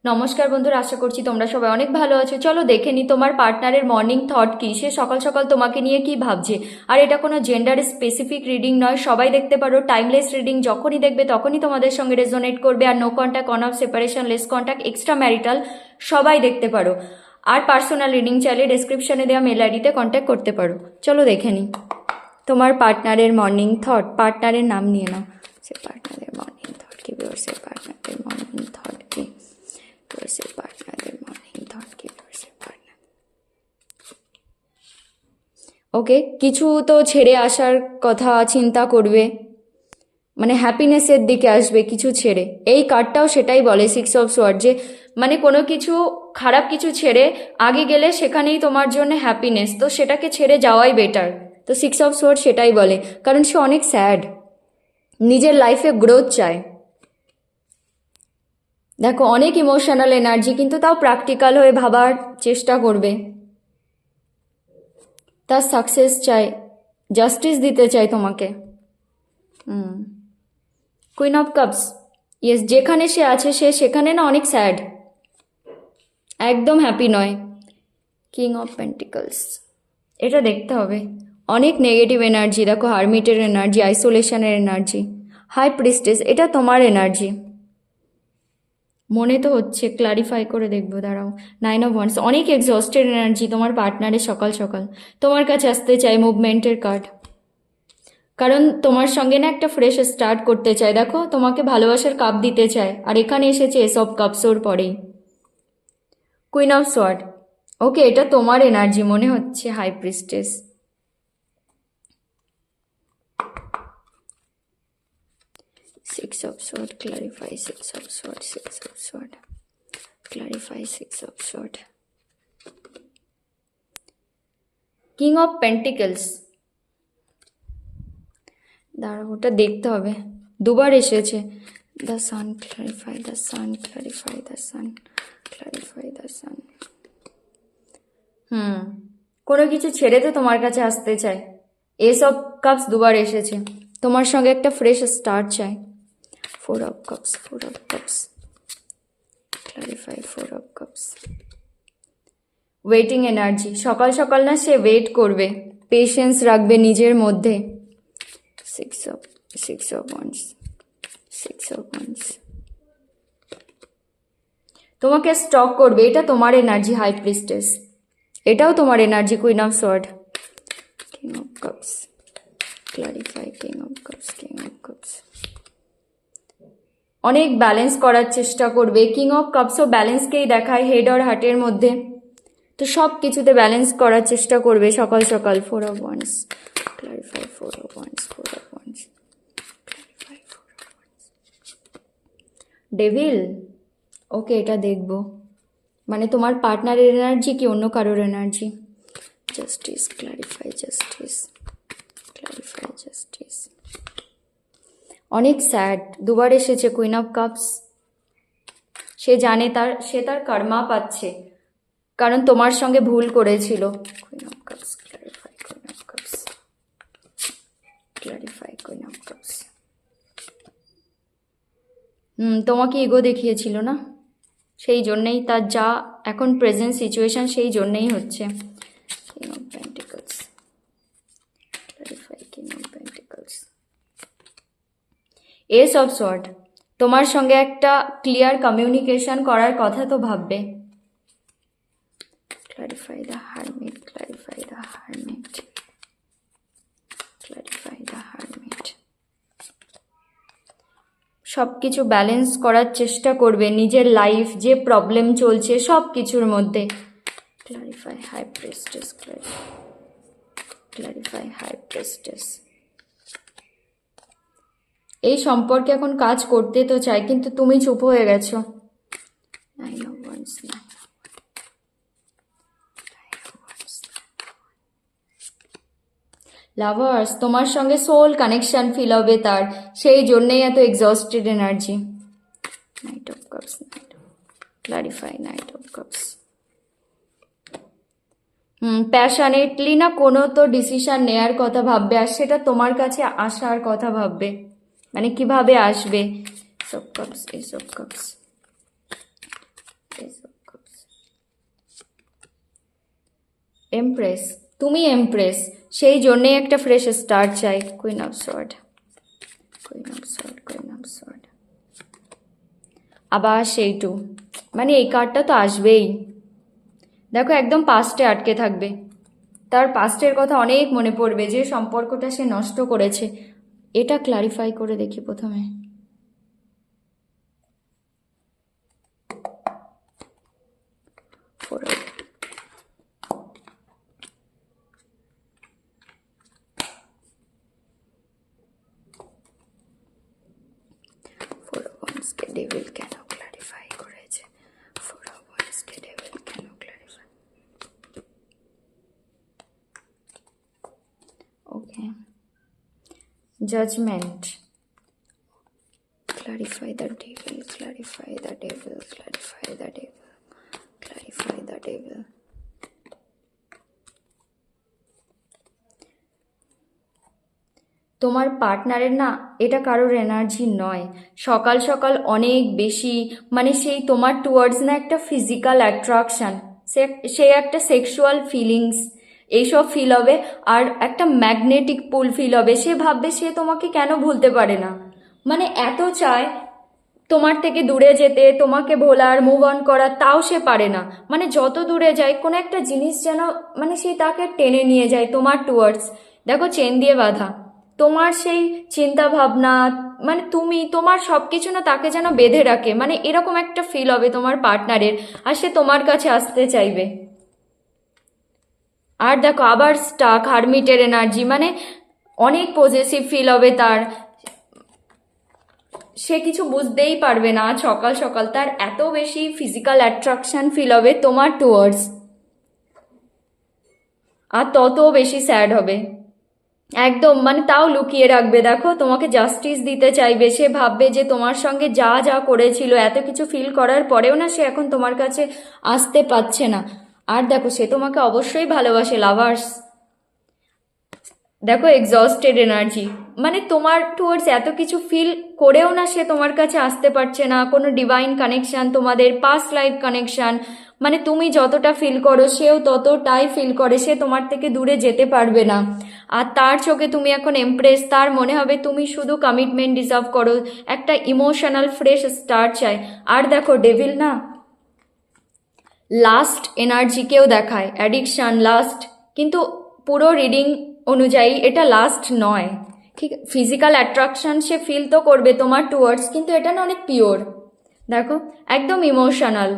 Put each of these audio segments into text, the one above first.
নমস্কার বন্ধুরা, আশা করছি তোমরা সবাই অনেক ভালো আছো। চলো দেখে নি তোমার পার্টনারের মর্নিং থট কি, সে সকাল সকাল তোমাকে নিয়ে কি ভাবছে। আর এটা কোনো জেন্ডার স্পেসিফিক রিডিং নয়, সবাই দেখতে পারো। টাইমলেস রিডিং, যখনই দেখবে তখনই তোমাদের সঙ্গে রেজোনেট করবে। আর no contact, on off, separation, less contact, extra marital, সবাই দেখতে পারো। আর পার্সোনাল রিডিং চাইলে ডেসক্রিপশনে দেওয়া মেল আইডিতে কন্ট্যাক্ট করতে পারো। চলো দেখে নি তোমার পার্টনারের মর্নিং থট। পার্টনারের নাম নিয়ে নাও। সে পার্টনারের মর্নিং থট কি, সে পার্টনারের মর্নিং থট কি, সে পার্টনারের মর্নিং থট কি, সে পার্টনার। ওকে, কিছু তো ছেড়ে আসার কথা চিন্তা করবে, মানে হ্যাপিনেসের দিকে আসবে কিছু ছেড়ে। এই কার্ডটাও সেটাই বলে, 6 অফ সোয়ার্ড, যে মানে কোনো কিছু খারাপ কিছু ছেড়ে আগে গেলে সেখানেই তোমার জন্য হ্যাপিনেস, তো সেটাকে ছেড়ে যাওয়াই বেটার। তো 6 অফ সোয়ার্ড সেটাই বলে, কারণ সে অনেক স্যাড, নিজের লাইফে গ্রোথ চায়। দেখো অনেক ইমোশনাল এনার্জি, কিন্তু তাও প্র্যাকটিক্যাল হয়ে ভাবার চেষ্টা করবে। তার সাকসেস চাই, জাস্টিস দিতে চাই তোমাকে। কুইন অফ কাপস, ইয়েস, যেখানে সে আছে সে সেখানে না অনেক স্যাড, একদম হ্যাপি নয়। কিং অফ পেন্টিকলস, এটা দেখতে হবে। অনেক নেগেটিভ এনার্জি, দেখো হারমিটের এনার্জি, আইসোলেশনের এনার্জি, হাই প্রিস্টেস, এটা তোমার এনার্জি মনে তো হচ্ছে। ক্লারিফাই করে দেখবো, দাঁড়াও। 9 অফ ওয়ান্ডস, অনেক এক্সস্টেড এনার্জি তোমার পার্টনারের সকাল সকাল তোমার কাছে আসতে চাই, মুভমেন্টের কার্ড। কারণ তোমার সঙ্গে না একটা ফ্রেশ স্টার্ট করতে চায়, দেখো তোমাকে ভালোবাসার কাপ দিতে চায়। আর এখানে এসেছে এসব কাপস ওর পরেই। কুইন অফ সোয়ার্ড, ওকে, এটা তোমার এনার্জি মনে হচ্ছে, high priestess. Six of Swords, clarify Six of Swords, Six of Swords, clarify Six of Swords. King of pentacles, দাঁড়াও ওটা দেখতে হবে, দুবার এসেছে। The sun, clarify the sun, clarify the sun, clarify the sun. কোনো কিছু ছেড়ে তো তোমার কাছে আসতে চায়। এসব কাপস দুবার এসেছে, তোমার সঙ্গে একটা ফ্রেশ স্টার্ট চাই। Four of Cups, Four of Cups, clarify Four of Cups. Waiting energy, সকাল সকাল না সে ওয়েট করবে, পেশেন্স রাখবে নিজের মধ্যে। Six of Wands, Six of Wands, তোমাকে স্টক করবে, এটা তোমার এনার্জি, হাই প্রিস্টেস। এটাও তোমার energy, queen of sword. King of cups, clarify king of cups, king of cups. অনেক ব্যালেন্স করার চেষ্টা করবে। কিং অফ কাপসও ব্যালেন্সকেই দেখায়, হেড আর হার্টের মধ্যে। তো সব কিছুতে ব্যালেন্স করার চেষ্টা করবে সকাল সকাল। Four of Wands, clarify Four of Wands, Four of Wands, clarify Four of Wands. Devil, okay, এটা দেখবো, মানে তোমার পার্টনারের এনার্জি কি অন্য কারোর energy. Justice, clarify justice, clarify justice. অনেক স্যাড, দুবার এসেছে কুইন অফ কাপস। সে জানে সে তার কর্মা পাচ্ছে, কারণ তোমার সঙ্গে ভুল করেছিল। Queen of cups, clarify queen of cups, clarify queen of cups. তোমাকে ইগো দেখিয়েছিল না, সেই জন্যেই তার যা এখন প্রেজেন্ট সিচুয়েশন, সেই জন্যেই হচ্ছে। King of pentacles, clarify king of pentacles. S of sword, তোমার সঙ্গে একটা ক্লিয়ার কমিউনিকেশন করার কথা তো ভাববে। Clarify the Hermit, clarify the Hermit, clarify the Hermit. সব কিছু ব্যালেন্স করার চেষ্টা করবে, নিজের লাইফ যে প্রবলেম চলছে সব কিছুর মধ্যে। Clarify high priestess, clarify high priestess. এই সম্পর্কে এখন কাজ করতে তো চাই, কিন্তু তুমি চুপ হয়ে গেছো। 9 of Wands, লাভার্স, তোমার সঙ্গে সোল কানেকশন ফিল হবে তার, সেই জন্যেই এত exhausted energy. Night of cups, clarify night of cups. Passionately না কোনো তো ডিসিশন নেয়ার কথা ভাববে, আর সেটা তোমার কাছে আসার কথা ভাববে, মানে কিভাবে আসবে। সব cups, S of cups, empress, তুমি এমপ্রেস, সেই জন্যেই একটা ফ্রেশ স্টার্ট চাই। Queen of sword, queen of sword, queen of sword, আবার সেই টু, মানে এই কার্ডটা তো আসবেই। দেখো একদম পাস্টে আটকে থাকবে, তার পাস্টের কথা অনেক মনে পড়বে, যে সম্পর্কটা সে নষ্ট করেছে। এটা ক্লারিফাই করে দেখি প্রথমে। Four of- Four of Wands কে ডেভিল কেন ক্লারিফাই করেছে? Four of Wands কে ডেভিল কেন clarify? Okay, judgement, clarify the devil, clarify the devil, clarify the devil, clarify the devil. তোমার পার্টনারের না এটা কারোর এনার্জি নয়, সকাল সকাল অনেক বেশি, মানে সেই তোমার টুয়ার্ডস না একটা ফিজিক্যাল অ্যাট্রাকশন, সে একটা সেক্সুয়াল ফিলিংস এইসব ফিল হবে, আর একটা ম্যাগনেটিক পুল ফিল হবে। সে ভাববে সে তোমাকে কেন ভুলতে পারে না, মানে এত চায় তোমার থেকে দূরে যেতে, তোমাকে ভোলার, মুভ অন করার, তাও সে পারে না। মানে যত দূরে যায় কোনো একটা জিনিস যেন মানে সেই তাকে টেনে নিয়ে যায় তোমার টুয়ার্ডস। দেখো চেন দিয়ে বাঁধা তোমার সেই চিন্তা ভাবনা, মানে তুমি তোমার সব কিছু না তাকে যেন বেঁধে রাখে, মানে এরকম একটা ফিল হবে তোমার পার্টনারের, আর সে তোমার কাছে আসতে চাইবে। আর দেখো আবার স্টাক, হারমিটের এনার্জি, মানে অনেক পজেসিভ ফিল হবে তার, সে কিছু বুঝতেই পারবে না। আজ সকাল সকাল তার এত বেশি ফিজিক্যাল অ্যাট্রাকশন ফিল হবে তোমার টুয়ার্ডস, আর তত বেশি স্যাড হবে একদম, মানে তাও লুকিয়ে রাখবে। দেখো তোমাকে জাস্টিস দিতে চাইবে, সে ভাববে যে তোমার সঙ্গে যা যা করেছিল, এত কিছু ফিল করার পরেও না সে এখন তোমার কাছে আসতে পারছে না। আর দেখো সে তোমাকে অবশ্যই ভালোবাসে, লাভার্স। দেখো এক্সস্টেড এনার্জি, মানে তোমার টুয়ার্ডস এত কিছু ফিল করেও না সে তোমার কাছে আসতে পারছে না। কোনো ডিভাইন কানেকশন, তোমাদের পাস্ট লাইফ কানেকশন, মানে তুমি যতটা ফিল করো সেও ততটাই ফিল করে, সে তোমার থেকে দূরে যেতে পারবে না। আর তার চোখে তুমি এখন এমপ্রেস, তার মনে হবে তুমি শুধু কমিটমেন্ট ডিজার্ভ করো, একটা ইমোশনাল ফ্রেশ স্টার্ট চাই। আর দেখো ডেভিল না লাস্ট এনার্জিকেও দেখায়, অ্যাডিকশান লাস্ট, কিন্তু পুরো রিডিং অনুযায়ী এটা লাস্ট নয়। ঠিক ফিজিক্যাল অ্যাট্রাকশন সে ফিল তো করবে তোমার টুয়ার্ডস, কিন্তু এটা না অনেক পিওর। দেখো একদম ইমোশনাল,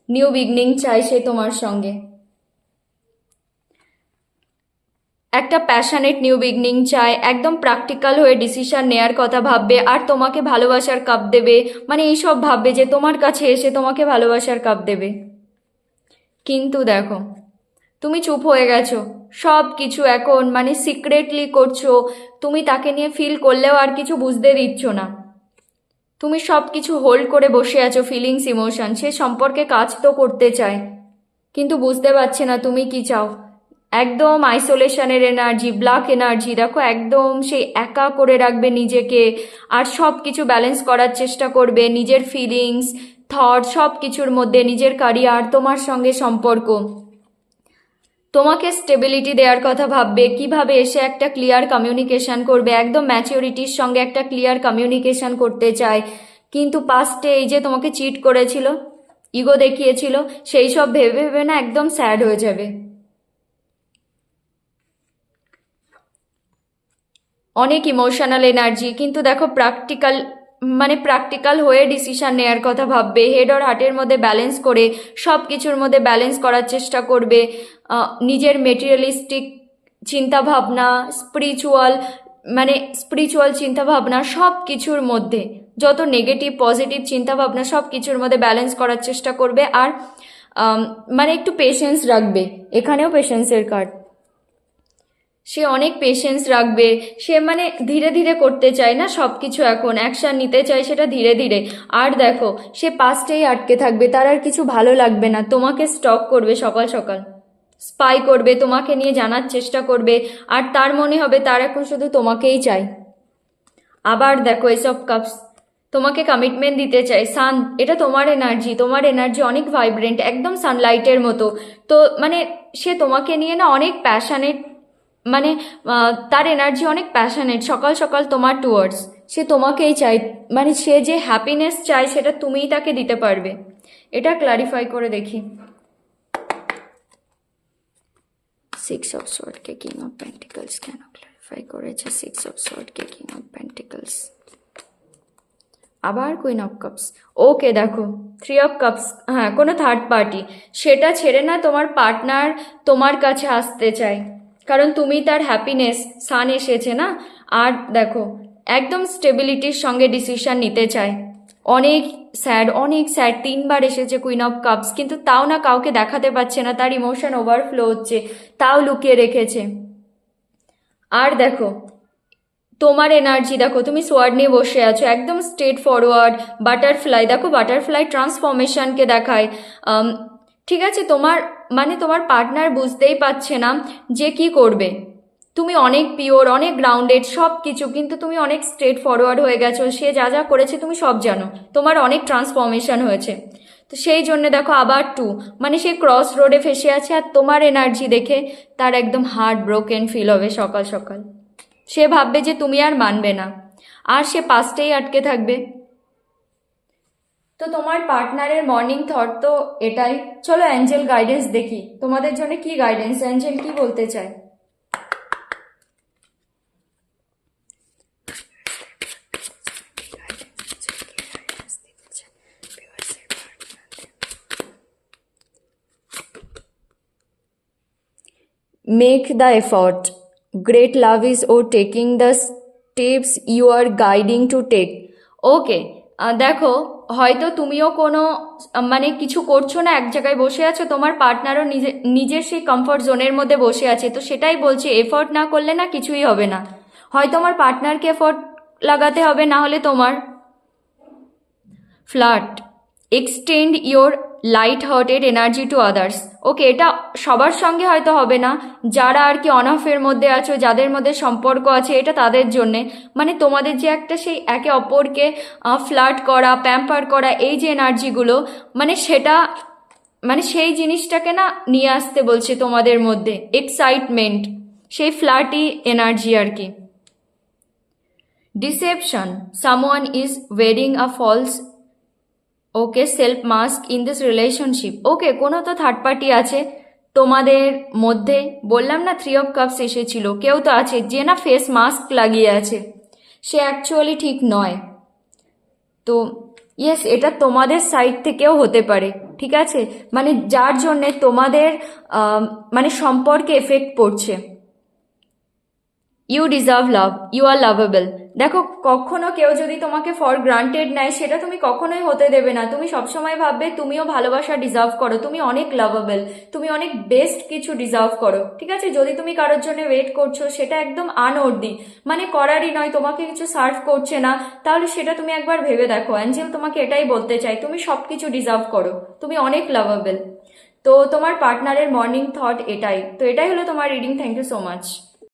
নিউ বিগনিং চাই সে তোমার সঙ্গে, একটা প্যাশনেট নিউ বিগনিং চায়, একদম প্র্যাকটিক্যাল হয়ে ডিসিশন নেয়ার কথা ভাববে, আর তোমাকে ভালোবাসার কাপ দেবে, মানে এইসব ভাববে যে তোমার কাছে এসে তোমাকে ভালোবাসার কাপ দেবে। কিন্তু দেখো তুমি চুপ হয়ে গেছো, সব কিছু এখন মানে সিক্রেটলি করছো, তুমি তাকে নিয়ে ফিল করলেও আর কিছু বুঝতে দিচ্ছ না, তুমি সব কিছু হোল্ড করে বসে আছো, ফিলিংস ইমোশন, সে সম্পর্কে কাজ তো করতে চায় কিন্তু বুঝতে পারছে না তুমি কি চাও। একদম আইসোলেশনের এনার্জি, ব্ল্যাক এনার্জি, দেখো একদম সে একা করে রাখবে নিজেকে, আর সব কিছু ব্যালেন্স করার চেষ্টা করবে, নিজের ফিলিংস, থট, সব কিছুর মধ্যে নিজের ক্যারিয়ার, তোমার সঙ্গে সম্পর্ক, তোমাকে স্টেবিলিটি দেওয়ার কথা ভাববে, কিভাবে এসে একটা ক্লিয়ার কমিউনিকেশন করবে, একদম ম্যাচিউরিটির সঙ্গে একটা ক্লিয়ার কমিউনিকেশন করতে চায়। কিন্তু পাস্টে এই যে তোমাকে চিট করেছিল, ইগো দেখিয়েছিল, সেই সব ভেবে ভেবে না একদম স্যাড হয়ে যাবে। অনেক ইমোশনাল এনার্জি, কিন্তু দেখো প্র্যাকটিক্যাল, মানে প্র্যাকটিক্যাল হয়ে ডিসিশন নেওয়ার কথা ভাববে, হেড আর হার্টের মধ্যে ব্যালেন্স করে সব কিছুর মধ্যে ব্যালেন্স করার চেষ্টা করবে। নিজের মেটেরিয়ালিস্টিক চিন্তাভাবনা, স্পিরিচুয়াল, মানে স্পিরিচুয়াল চিন্তাভাবনা, সব কিছুর মধ্যে যত নেগেটিভ পজিটিভ চিন্তাভাবনা সব কিছুর মধ্যে ব্যালেন্স করার চেষ্টা করবে। আর মানে একটু পেশেন্স রাখবে, এখানেও পেশেন্সের কার্ড, সে অনেক পেশেন্স রাখবে, সে মানে ধীরে ধীরে করতে চায় না সব কিছু, এখন অ্যাকশান নিতে চায় সেটা ধীরে ধীরে। আর দেখো সে পাস্টেই আটকে থাকবে, তার আর কিছু ভালো লাগবে না, তোমাকে স্টক করবে সকাল সকাল, স্পাই করবে, তোমাকে নিয়ে জানার চেষ্টা করবে, আর তার মনে হবে তার এখন শুধু তোমাকেই চাই। আবার দেখো এসব কাপস, তোমাকে কমিটমেন্ট দিতে চাই। সান, এটা তোমার এনার্জি, তোমার এনার্জি অনেক ভাইব্রেন্ট, একদম সানলাইটের মতো। তো মানে সে তোমাকে নিয়ে না অনেক প্যাশনেট, মানে তার এনার্জি অনেক প্যাশনেট সকাল সকাল তোমার টুয়ার্ডস। সে তোমাকেই চাই, মানে সে যে হ্যাপিনেস চায় সেটা তুমিই তাকে দিতে পারবে। এটা ক্লারিফাই করে দেখি। সিক্স অফ সোর্ডকে কিং অফ পেন্টিকলস কেন ক্লারিফাই করেছে? সিক্স অফ সোর্ডকে কিং অফ পেন্টিকলস, আবার কুইন অফ কাপস। ওকে দেখো, থ্রি অফ কাপস, হ্যাঁ কোনো থার্ড পার্টি, সেটা ছেড়ে না তোমার পার্টনার তোমার কাছে আসতে চায়, কারণ তুমি তার হ্যাপিনেস। সান এসেছে না, আর দেখো একদম স্টেবিলিটির সঙ্গে ডিসিশন নিতে চায়। অনেক স্যাড, অনেক স্যাড, তিনবার এসেছে কুইন অফ কাপস, কিন্তু তাও না কাউকে দেখাতে পারছে না, তার ইমোশন ওভারফ্লো হচ্ছে, তাও লুকিয়ে রেখেছে। আর দেখো তোমার এনার্জি দেখো, তুমি সোয়ার্ড নিয়ে বসে আছো, একদম স্ট্রেট ফরওয়ার্ড, বাটারফ্লাই, দেখো বাটারফ্লাই ট্রান্সফরমেশনকে দেখায়। ঠিক আছে, তোমার মানে তোমার পার্টনার বুঝতেই পারছে না যে কি করবে। তুমি অনেক পিওর, অনেক গ্রাউন্ডেড সব কিছু, কিন্তু তুমি অনেক স্ট্রেট ফরওয়ার্ড হয়ে গেছো, সে যা যা করেছে তুমি সব জানো, তোমার অনেক ট্রান্সফরমেশন হয়েছে। তো সেই জন্য দেখো আবার টু, মানে সে ক্রস রোডে ফেসে আছে, আর তোমার এনার্জি দেখে তার একদম হার্ট ব্রোকেন ফিল হবে সকাল সকাল। সে ভাববে যে তুমি আর মানবে না, আর সে পাস্টেই আটকে থাকবে। তো তোমার পার্টনারের মর্নিং থট তো এটাই। চলো অ্যাঞ্জেল গাইডেন্স দেখি, তোমাদের জন্য কি গাইডেন্স, অ্যাঞ্জেল কি বলতে চায়। Make the effort. Great love is or taking the steps you are guiding to take. ওকে, দেখো হয়তো তুমিও কোনো মানে কিছু করছো না, এক জায়গায় বসে আছো, তোমার পার্টনারও নিজের সেই কমফর্ট জোনের মধ্যে বসে আছে, তো সেটাই বলছে এফোর্ট না করলে না কিছুই হবে না। হয় তোমার পার্টনারকে এফোর্ট লাগাতে হবে, না হলে তোমার flirt, extend your light hearted energy to others. Okay, এটা সবার সঙ্গে হয়তো হবে না, যারা আর কি অনফের মধ্যে আছো, যাদের মধ্যে সম্পর্ক আছে, এটা তাদের জন্যে। মানে তোমাদের যে একটা সেই একে অপরকে ফ্লার্ট করা, প্যাম্পার করা, এই যে এনার্জিগুলো, মানে সেটা মানে সেই জিনিসটাকে না নিয়ে আসতে বলছে তোমাদের মধ্যে, এক্সাইটমেন্ট, সেই ফ্লার্টি এনার্জি আর কি। Deception, someone is wearing a false okay self mask in this relationship. Okay, কোনো তো থার্ড পার্টি আছে তোমাদের মধ্যে, বললাম না থ্রি অফ কাপস এসেছিল, কেউ তো আছে যে না ফেস মাস্ক লাগিয়ে আছে, সে অ্যাকচুয়ালি ঠিক নয়। তো ইয়েস, এটা তোমাদের সাইড থেকেও হতে পারে, ঠিক আছে, মানে যার জন্যে তোমাদের মানে সম্পর্কে এফেক্ট পড়ছে। You deserve love, you are lovable. দেখো কখনো কেউ যদি তোমাকে ফর গ্রান্টেড নেয়, সেটা তুমি কখনোই হতে দেবে না। তুমি সবসময় ভাববে তুমিও ভালোবাসা ডিজার্ভ করো, তুমি অনেক লাভেবল, তুমি অনেক বেস্ট কিছু ডিজার্ভ করো, ঠিক আছে। যদি তুমি কারোর জন্য ওয়েট করছো, সেটা একদম আনঅর্দি, মানে করারই নয়, তোমাকে কিছু সার্ভ করছে না, তাহলে সেটা তুমি একবার ভেবে দেখো। অ্যাঞ্জেল তোমাকে এটাই বলতে চাই, তুমি সব কিছু ডিজার্ভ করো, তুমি অনেক লাভেবল। তো তোমার পার্টনারের মর্নিং থট এটাই। তো এটাই হলো তোমার reading. Thank you so much.